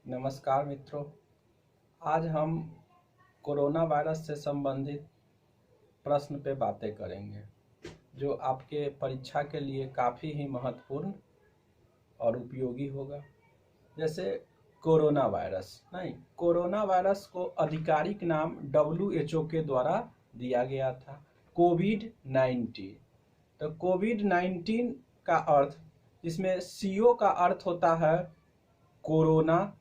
नमस्कार मित्रों। आज हम कोरोना वायरस से संबंधित प्रश्न पे बातें करेंगे जो आपके परीक्षा के लिए काफ़ी ही महत्वपूर्ण और उपयोगी होगा। जैसे कोरोना वायरस को आधिकारिक नाम WHO के द्वारा दिया गया था, कोविड-19। तो कोविड-19 का अर्थ, जिसमें CO का अर्थ होता है कोरोना,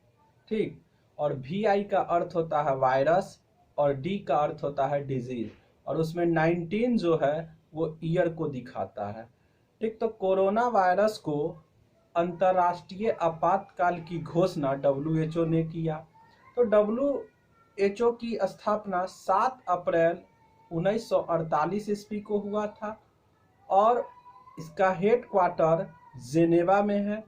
ठीक, और VI का अर्थ होता है वायरस और D का अर्थ होता है डिजीज, और उसमें 19 जो है वो ईयर को दिखाता है, ठीक। तो कोरोना वायरस को अंतर्राष्ट्रीय आपातकाल की घोषणा WHO ने किया। तो WHO की स्थापना 7 अप्रैल 1948 ईस्वी को हुआ था और इसका हेडक्वार्टर जेनेवा में है।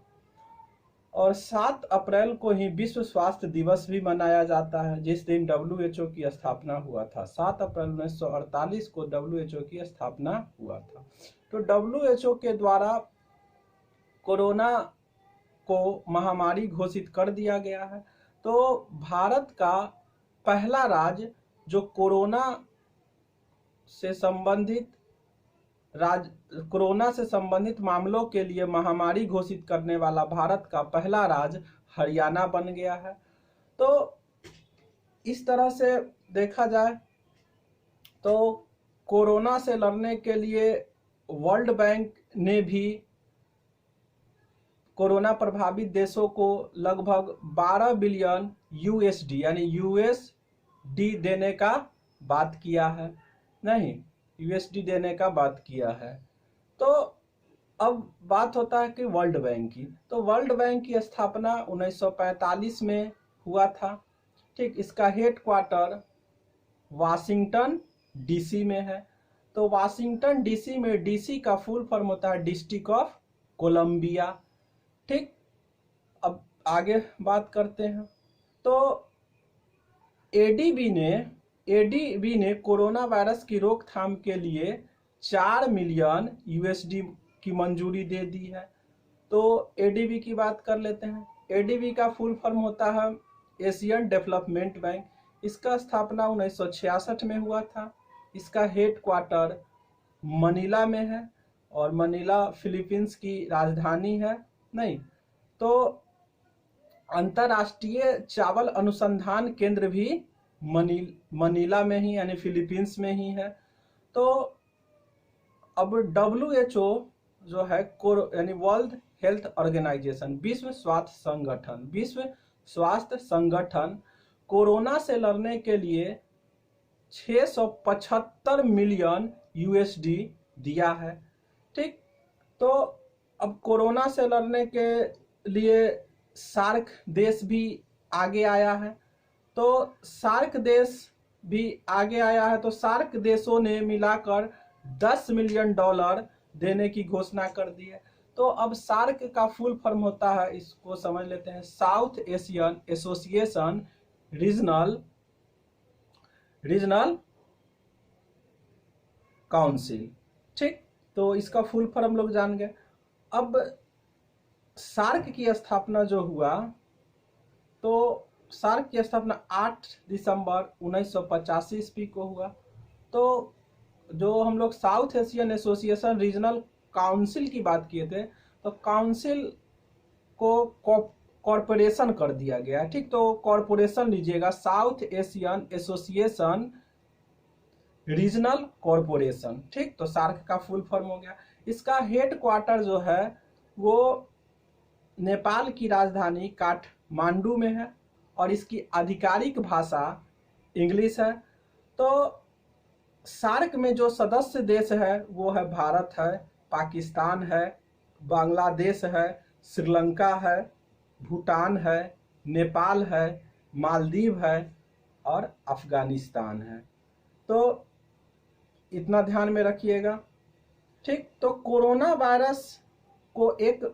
और 7 अप्रैल को ही विश्व स्वास्थ्य दिवस भी मनाया जाता है, जिस दिन WHO की स्थापना हुआ था। 7 अप्रैल 1948 को WHO की स्थापना हुआ था। तो WHO के द्वारा कोरोना को महामारी घोषित कर दिया गया है। तो भारत का पहला राज्य जो कोरोना से संबंधित मामलों के लिए महामारी घोषित करने वाला भारत का पहला राज्य हरियाणा बन गया है। तो इस तरह से देखा जाए तो कोरोना से लड़ने के लिए वर्ल्ड बैंक ने भी कोरोना प्रभावित देशों को लगभग 12 बिलियन USD यानी USD देने का बात किया है, नहीं, USD देने का बात किया है। तो अब बात होता है कि वर्ल्ड बैंक की। तो वर्ल्ड बैंक की स्थापना 1945 में हुआ था, ठीक। इसका हेडक्वार्टर वाशिंगटन DC में है। तो वाशिंगटन DC में DC का फुल फॉर्म होता है डिस्ट्रिक्ट ऑफ कोलंबिया, ठीक। अब आगे बात करते हैं। तो एडीबी ने कोरोना वायरस की रोकथाम के लिए 4 मिलियन USD की मंजूरी दे दी है। तो एडीबी की बात कर लेते हैं। एडीबी का फुल फॉर्म होता है एशियन डेवलपमेंट बैंक। इसका स्थापना 1966 में हुआ था। इसका हेडक्वार्टर मनीला में है और मनीला फिलीपींस की राजधानी है, नहीं। तो अंतर्राष्ट्रीय चावल अनुसंधान केंद्र भी मनीला में ही यानी फिलीपींस में ही है। तो अब WHO जो है यानी वर्ल्ड हेल्थ ऑर्गेनाइजेशन, विश्व स्वास्थ्य संगठन कोरोना से लड़ने के लिए 675 मिलियन USD दिया है, ठीक। तो अब कोरोना से लड़ने के लिए सार्क देश भी आगे आया है। तो सार्क देश भी आगे आया है। तो सार्क देशों ने मिलाकर $10 मिलियन देने की घोषणा कर दी है। तो अब सार्क का फुल फॉर्म होता है, इसको समझ लेते हैं, south Asian association regional council, ठीक। तो इसका फुल फॉर्म लोग जान गए। अब सार्क की स्थापना जो हुआ, तो सार्क की स्थापना 8 दिसंबर 1985 ईस्वी को हुआ। तो जो हम लोग south Asian association regional council की बात किए थे, तो काउंसिल को कॉरपोरेशन कर दिया गया है, ठीक। तो कॉरपोरेशन लीजिएगा, south Asian association regional corporation, ठीक। तो सार्क का फुल फॉर्म हो गया। इसका हेडक्वार्टर जो है वो नेपाल की राजधानी काठमांडू में है और इसकी आधिकारिक भाषा इंग्लिश है। तो सार्क में जो सदस्य देश है वो है भारत है, पाकिस्तान है, बांग्लादेश है, श्रीलंका है, भूटान है, नेपाल है, मालदीव है और अफगानिस्तान है। तो इतना ध्यान में रखिएगा, ठीक। तो कोरोना वायरस को एक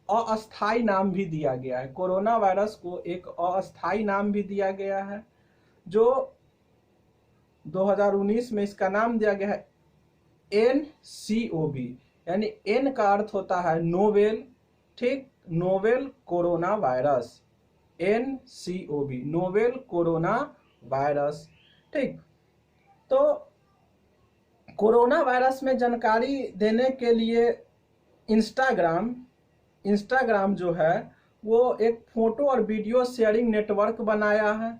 अस्थाई नाम भी दिया गया है। कोरोना वायरस को एक अस्थाई नाम भी दिया गया है, जो 2019 में इसका नाम दिया गया है NCOV, यानी N का अर्थ होता है नोवेल, ठीक, novel corona virus, NCOV, novel corona virus. ठीक, तो कोरोना वायरस में जानकारी देने के लिए इंस्टाग्राम जो है वो एक फोटो और वीडियो शेयरिंग नेटवर्क बनाया है।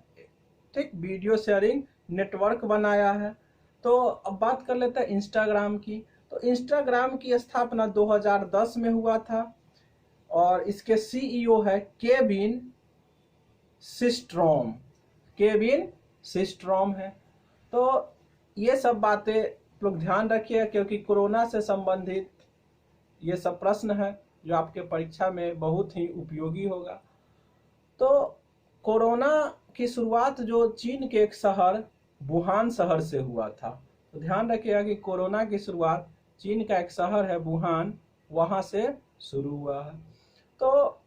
ठीक, वीडियो शेयरिंग नेटवर्क बनाया है। तो अब बात कर लेते हैं इंस्टाग्राम की। तो इंस्टाग्राम की स्थापना 2010 में हुआ था और इसके CEO है केविन सिस्ट्रॉम है। तो ये सब बातें लोग ध्यान रखिए, क्योंकि कोरोना से संबंधित ये सब प्रश्न है जो आपके परीक्षा में बहुत ही उपयोगी होगा। तो कोरोना की शुरुआत जो चीन के एक शहर वुहान शहर से हुआ था। तो ध्यान रखिएगा कि कोरोना की शुरुआत चीन का एक शहर है वुहान, वहां से शुरू हुआ है। तो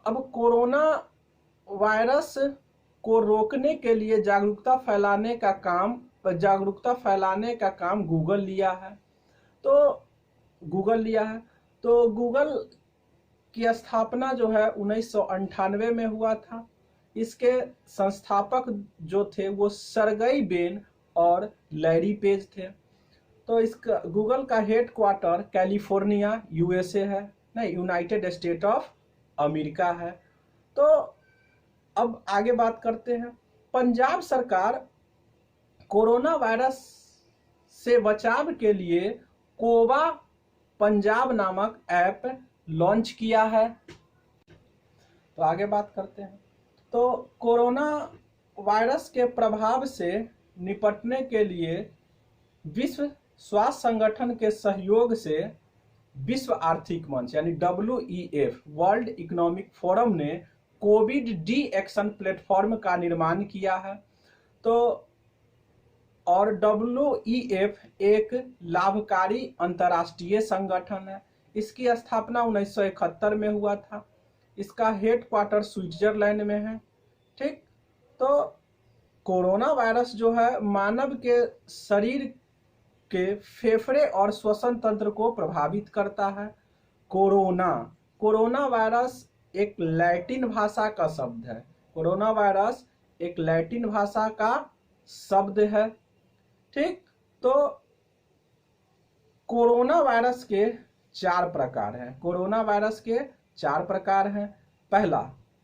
अब कोरोना वायरस को रोकने के लिए जागरूकता फैलाने का काम गूगल लिया है। तो गूगल की स्थापना जो है 1998 में हुआ था। इसके संस्थापक जो थे वो सर्गेई ब्रिन और लैरी पेज थे। तो इसका गूगल का हेडक्वार्टर कैलिफोर्निया USA है, नहीं, यूनाइटेड स्टेट ऑफ अमेरिका है। तो अब आगे बात करते हैं। पंजाब सरकार कोरोना वायरस से बचाव के लिए कोवा पंजाब नामक ऐप लॉन्च किया है। तो आगे बात करते हैं। तो कोरोना वायरस के प्रभाव से निपटने के लिए विश्व स्वास्थ्य संगठन के सहयोग से विश्व आर्थिक मंच यानी WEF, वर्ल्ड इकोनॉमिक फोरम ने कोविड डी एक्शन प्लेटफॉर्म का निर्माण किया है। तो और WEF एक लाभकारी अंतर्राष्ट्रीय संगठन है। इसकी स्थापना 1971 में हुआ था। इसका हेडक्वार्टर स्विट्जरलैंड में है। ठीक, तो कोरोना वायरस जो है मानव के शरीर के फेफड़े और श्वसन तंत्र को प्रभावित करता है। कोरोना वायरस एक लैटिन भाषा का शब्द है। कोरोना वायरस एक लैटिन भाषा का शब्द है। ठीक, तो कोरोना वायरस के 4 प्रकार हैं। कोरोना वायरस के 4 प्रकार हैं। पहला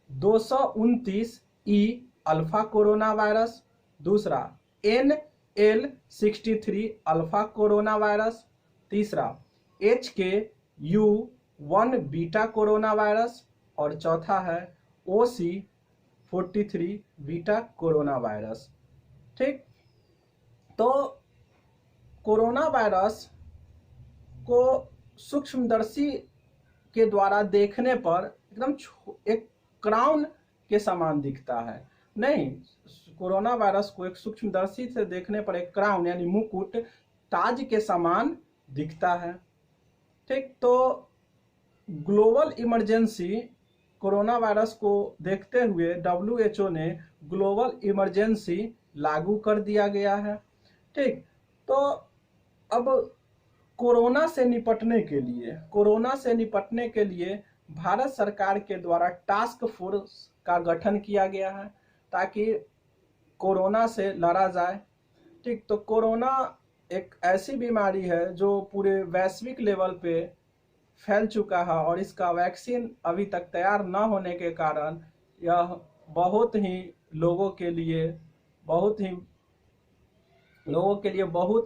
229E अल्फा कोरोना वायरस, दूसरा NL63 अल्फा कोरोना वायरस, तीसरा HKU1 बीटा कोरोना वायरस और चौथा है OC43 बीटा कोरोना वायरस। ठीक, तो कोरोना वायरस को सूक्ष्मदर्शी के द्वारा देखने पर एकदम एक क्राउन के समान दिखता है। नहीं, कोरोना वायरस को एक सूक्ष्मदर्शी से देखने पर एक क्राउन यानी मुकुट, ताज के समान दिखता है। ठीक, तो ग्लोबल इमरजेंसी कोरोना वायरस को देखते हुए WHO ने ग्लोबल इमरजेंसी लागू कर दिया गया है। ठीक, तो अब कोरोना से निपटने के लिए भारत सरकार के द्वारा टास्क फोर्स का गठन किया गया है ताकि कोरोना से लड़ा जाए। ठीक, तो कोरोना एक ऐसी बीमारी है जो पूरे वैश्विक लेवल पे फैल चुका है और इसका वैक्सीन अभी तक तैयार न होने के कारण यह बहुत ही लोगों के लिए बहुत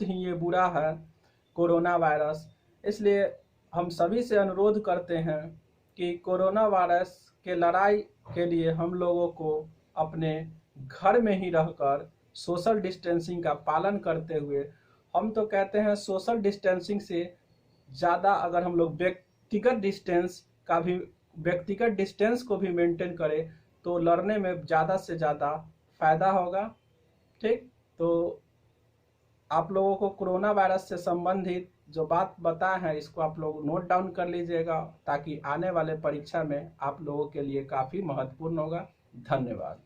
ही ये बुरा है कोरोना वायरस। इसलिए हम सभी से अनुरोध करते हैं कि कोरोना वायरस के लड़ाई के लिए हम लोगों को अपने घर में ही रहकर सोशल डिस्टेंसिंग का पालन करते हुए, हम तो कहते हैं सोशल डिस्टेंसिंग से ज़्यादा अगर हम लोग व्यक्तिगत डिस्टेंस को भी मेंटेन करें तो लड़ने में ज़्यादा से ज़्यादा फायदा होगा। ठीक, तो आप लोगों को कोरोना वायरस से संबंधित जो बात बताए हैं इसको आप लोग नोट डाउन कर लीजिएगा ताकि आने वाले परीक्षा में आप लोगों के लिए काफ़ी महत्वपूर्ण होगा। धन्यवाद।